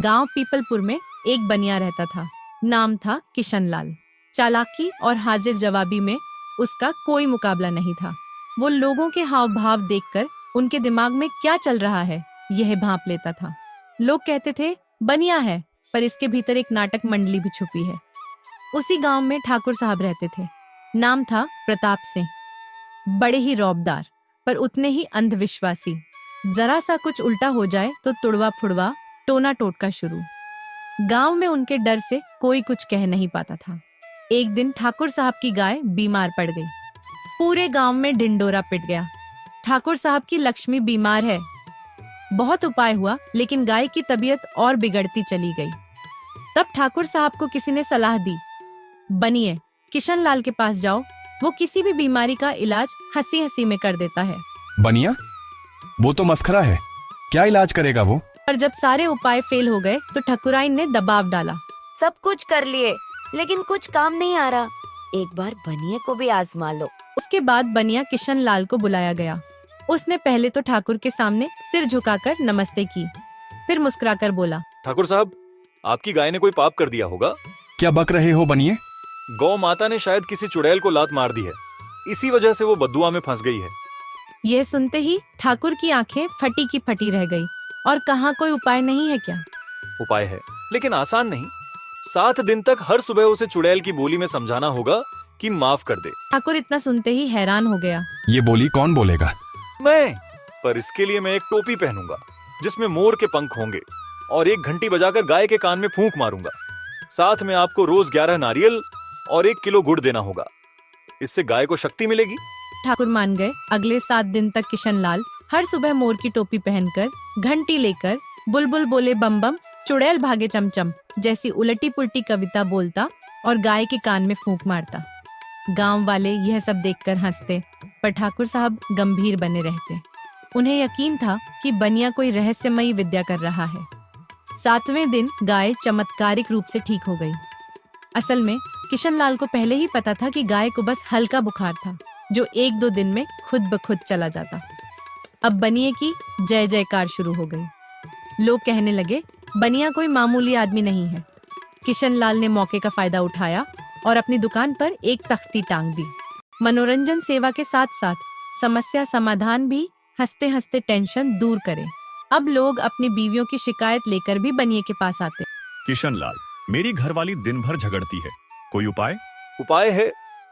गांव पीपलपुर में एक बनिया रहता था। नाम था किशनलाल। चालाकी और हाजिर जवाबी में उसका कोई मुकाबला नहीं था। वो लोगों के हाव भाव देखकर उनके दिमाग में क्या चल रहा है यह भांप लेता था। लोग कहते थे बनिया है, पर इसके भीतर एक नाटक मंडली भी छुपी है। उसी गांव में ठाकुर साहब रहते थे। नाम था प्रताप सिंह। बड़े ही रौबदार, पर उतने ही अंधविश्वासी। जरा सा कुछ उल्टा हो जाए तो तुड़वा फुड़वा, टोना टोटका शुरू। गांव में उनके डर से कोई कुछ कह नहीं पाता था। एक दिन ठाकुर साहब की गाय बीमार पड़ गई। पूरे गांव में ढिंडोरा पिट गया। ठाकुर साहब की लक्ष्मी बीमार है। बहुत उपाय हुआ, लेकिन गाय की तबीयत और बिगड़ती चली गई। तब ठाकुर साहब को किसी ने सलाह दी, बनिए किशनलाल के पास जाओ, वो किसी भी बीमारी का इलाज हंसी हंसी में कर देता है। बनिया? वो तो मस्खरा है, क्या इलाज करेगा वो? पर जब सारे उपाय फेल हो गए तो ठकुराइन ने दबाव डाला। सब कुछ कर लिए, लेकिन कुछ काम नहीं आ रहा। एक बार बनिए को भी आजमा लो। उसके बाद बनिया किशनलाल को बुलाया गया। उसने पहले तो ठाकुर के सामने सिर झुकाकर नमस्ते की, फिर मुस्कुराकर बोला, ठाकुर साहब, आपकी गाय ने कोई पाप कर दिया होगा। क्या बक रहे हो बनिए? गौ माता ने शायद किसी चुड़ैल को लात मार दी है, इसी वजह से वो बद्दुआ में फंस गई है। यह सुनते ही ठाकुर की आंखें फटी की फटी रह गई। और कहाँ कोई उपाय नहीं है क्या? उपाय है, लेकिन आसान नहीं। 7 दिन तक हर सुबह उसे चुड़ैल की बोली में समझाना होगा कि माफ कर दे। ठाकुर इतना सुनते ही हैरान हो गया। ये बोली कौन बोलेगा? मैं। पर इसके लिए मैं एक टोपी पहनूंगा जिसमें मोर के पंख होंगे, और एक घंटी बजाकर गाय के कान में फूंक मारूंगा। साथ में आपको रोज 11 नारियल और 1 किलो गुड़ देना होगा। इससे गाय को शक्ति मिलेगी। ठाकुर मान गए। अगले 7 दिन तक किशनलाल हर सुबह मोर की टोपी पहनकर, घंटी लेकर, बुलबुल बोले बम बम, चुड़ैल भागे चमचम जैसी उलटी पुलटी कविता बोलता और गाय के कान में फूंक मारता। गांव वाले यह सब देखकर हंसते, पर ठाकुर साहब गंभीर बने रहते। उन्हें यकीन था कि बनिया कोई रहस्यमयी विद्या कर रहा है। 7वें दिन गाय चमत्कारिक रूप से ठीक हो गई। असल में किशनलाल को पहले ही पता था कि गाय को बस हल्का बुखार था, जो 1-2 दिन में खुद ब खुद चला जाता। अब बनिए की जय जयकार शुरू हो गई। लोग कहने लगे बनिया कोई मामूली आदमी नहीं है। किशनलाल ने मौके का फायदा उठाया और अपनी दुकान पर एक तख्ती टांग दी। मनोरंजन सेवा के साथ साथ समस्या समाधान भी, हंसते हंसते टेंशन दूर करे। अब लोग अपनी बीवियों की शिकायत लेकर भी बनिए के पास आते। किशनलाल, मेरी घरवाली दिन भर झगड़ती है, कोई उपाय? उपाय है,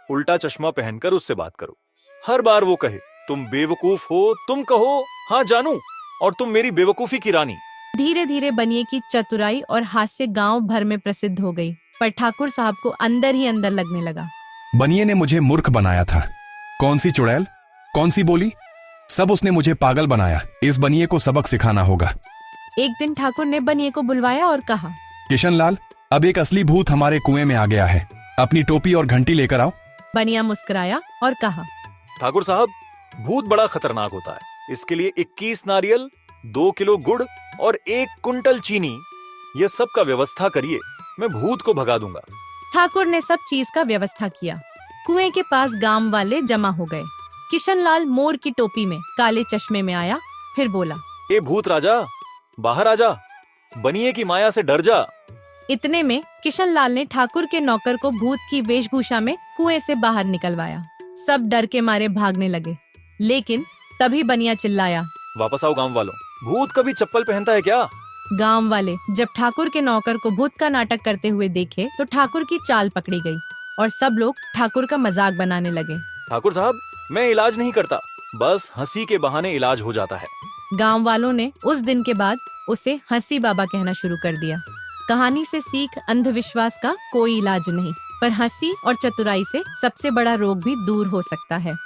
उल्टा चश्मा पहनकर उससे बात करो। हर बार वो कहे तुम बेवकूफ हो, तुम कहो हाँ जानू, और तुम मेरी बेवकूफी की रानी। धीरे धीरे बनिए की चतुराई और हास्य गांव भर में प्रसिद्ध हो गई, पर ठाकुर साहब को अंदर ही अंदर लगने लगा। बनिए ने मुझे मूर्ख बनाया था। कौन सी चुड़ैल, कौन सी बोली, सब उसने मुझे पागल बनाया। इस बनिए को सबक सिखाना होगा। एक दिन ठाकुर ने बनिए को बुलवाया और कहा, किशनलाल, अब एक असली भूत हमारे कुएं में आ गया है। अपनी टोपी और घंटी लेकर आओ। बनिया मुस्कुराया और कहा, ठाकुर साहब, भूत बड़ा खतरनाक होता है। इसके लिए 21 नारियल, 2 किलो गुड़ और 1 कुंटल चीनी, ये सब का व्यवस्था करिए, मैं भूत को भगा दूंगा। ठाकुर ने सब चीज का व्यवस्था किया। कुएं के पास गांव वाले जमा हो गए। किशनलाल मोर की टोपी में, काले चश्मे में आया, फिर बोला, ए भूत राजा, बाहर आजा, बनिए की माया से डर जा। इतने में किशनलाल ने ठाकुर के नौकर को भूत की वेशभूषा में कुएं से बाहर निकलवाया। सब डर के मारे भागने लगे, लेकिन तभी बनिया चिल्लाया, वापस आओ गांव वालों, भूत कभी चप्पल पहनता है क्या? गांव वाले जब ठाकुर के नौकर को भूत का नाटक करते हुए देखे तो ठाकुर की चाल पकड़ी गई और सब लोग ठाकुर का मजाक बनाने लगे। ठाकुर साहब, मैं इलाज नहीं करता, बस हंसी के बहाने इलाज हो जाता है। गांव वालों ने उस दिन के बाद उसे हंसी बाबा कहना शुरू कर दिया। कहानी से सीख, अंधविश्वास का कोई इलाज नहीं, पर हंसी और चतुराई से सबसे बड़ा रोग भी दूर हो सकता है।